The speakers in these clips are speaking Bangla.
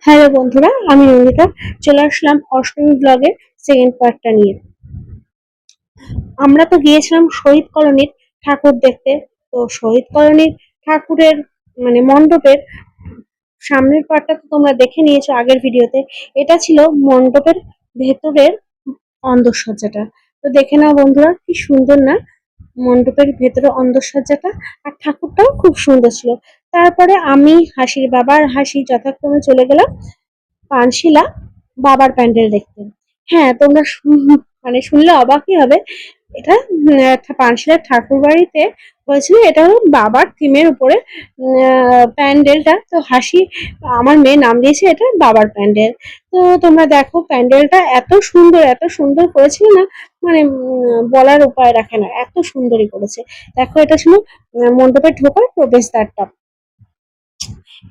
হ্যালো বন্ধুরা, আমি নন্দিতা চলে আসলাম অষ্টমী ব্লগের সেকেন্ড পার্টটা নিয়ে। আমরা তো গিয়েছিলাম শহীদ কলোনির ঠাকুর দেখতে। তো শহীদ কলোনির ঠাকুরের মণ্ডপের সামনের পার্টটা তো তোমরা দেখে নিয়েছো আগের ভিডিওতে। এটা ছিল মণ্ডপের ভেতরের অন্দরসজ্জাটা। তো দেখে নাও বন্ধুরা, কি সুন্দর না মণ্ডপের ভেতরে অন্দরসজ্জাটা, আর ঠাকুরটাও খুব সুন্দর ছিল। তারপরে আমি, হাসির বাবা আর হাসি যথাক্রমে চলে গেলাম পানশিলা বাবার প্যান্ডেল দেখতে। হ্যাঁ, তোমরা শুনলে অবাকই হবে। এটা পানশিলার ঠাকুর বাড়িতে হয়েছিল। এটা হলো বাবার থিমের উপরে প্যান্ডেলটা। তো হাসি, আমার মেয়ে নাম দিয়েছে এটা বাবার প্যান্ডেল। তো তোমরা দেখো প্যান্ডেলটা এত সুন্দর করেছিল না, বলার উপায় রাখে না, এত সুন্দরই করেছে। দেখো, এটা ছিল মণ্ডপে ঢোকার প্রবেশদ্বারটা।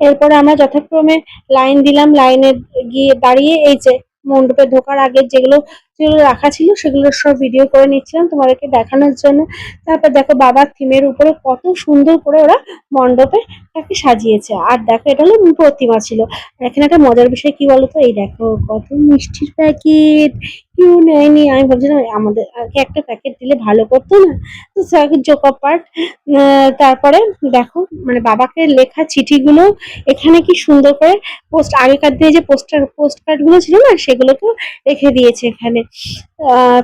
এরপরে আমরা যথাক্রমে লাইন দিলাম, লাইনে গিয়ে দাঁড়িয়ে এই যে মণ্ডপে ঢোকার আগে যেগুলো যেগুলো রাখা ছিল সেগুলো সব ভিডিও করে নিচ্ছিলাম তোমাদেরকে দেখানোর জন্য। তারপর দেখো বাবার থিমের উপরে কত সুন্দর করে ওরা মণ্ডপে তাকে সাজিয়েছে। আর দেখো, এটা হলো প্রতিমা ছিল। আর এখানে একটা মজার বিষয় কি বলতো, এই দেখো কত মিষ্টির প্যাকেট, কেউ নেয়নি। আমি ভাবছিলাম আমাদেরকে একটা প্যাকেট দিলে ভালো করতো না। তো জোকা পার্ট। তারপরে দেখো, বাবাকে লেখা চিঠিগুলো এখানে কি সুন্দর করে আগেকার দিনে যে পোস্ট কার্ড গুলো ছিল না, সেগুলোকেও রেখে দিয়েছে এখানে।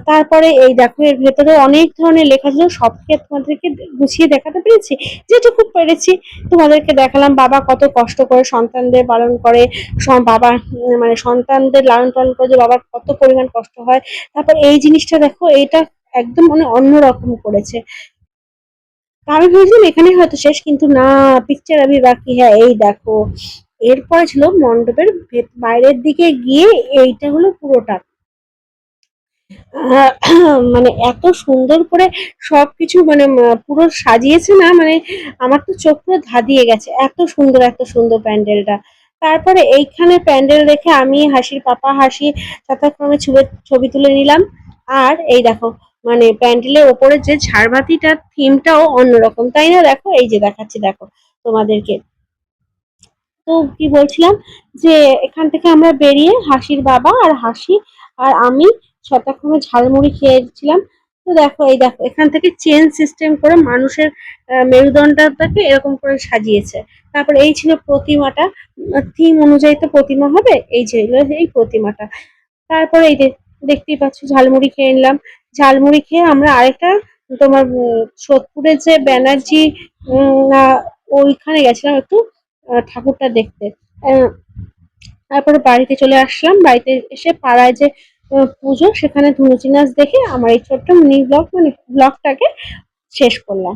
তারপরে এই দেখো, এর ভেতরে অনেক ধরনের লেখা ছিল, সবকে তোমাদেরকে গুছিয়ে দেখাতে পেরেছি যেটুকু পেরেছি। তোমাদেরকে দেখালাম বাবা কত কষ্ট করে সন্তানদের পালন করে, বাবা সন্তানদের লালন পালন করে যে বাবার কত পরিমাণ কষ্ট হয়। তারপর এই জিনিসটা দেখো, এইটা একদম অন্যরকম করেছে। আমি ভেবেছিলাম এখানেই হয়তো শেষ, কিন্তু না, পিকচার আমি বাকি। হ্যাঁ, এই দেখো, এরপরে ছিল মণ্ডপের বাইরের দিকে গিয়ে এইটা হলো পুরোটা। এত সুন্দর করে সবকিছু পুরো সাজিয়েছে না, আমার তো চোখ পুরো ধাঁধিয়ে গেছে, এত সুন্দর প্যান্ডেলটা। তারপরে এইখানে প্যান্ডেল দেখে আমি, হাসির পাপা, হাসি যথাক্রমে ছবি তুলে নিলাম। আর এই দেখো, প্যান্ডেলের ওপরে যে ঝাড়বাতিটার থিমটাও অন্যরকম, তাই না? দেখো, এই যে দেখাচ্ছি, দেখো তোমাদেরকে। তো কি বলছিলাম, যে এখান থেকে আমরা বেরিয়ে হাসির বাবা আর হাসি আর আমি যথাক্রমে ঝালমুড়ি খেয়েছিলাম। তো দেখো, এই দেখো, এখান থেকে চেন সিস্টেম করে মানুষের মেরুদণ্ডটাকে এরকম করে সাজিয়েছে। তারপর এই ছিল প্রতিমাটা। থিম অনুযায়ী তো প্রতিমা হবে, এই যে এই প্রতিমাটা। তারপরে এই যে দেখতেই পাচ্ছ, ঝালমুড়ি খেয়ে নিলাম। ঝালমুড়ি খেয়ে আমরা আরেকটা, তোমার সোদপুরের যে ব্যানার্জি, ওইখানে গেছিলাম একটু ঠাকুরটা দেখতে। আহ, তারপরে বাড়িতে চলে আসলাম। বাড়িতে এসে পাড়ায় যে পুজো, সেখানে ধুনুচি নাচ দেখে আমার এই ছোট্ট মিনি ব্লগটাকে শেষ করলাম।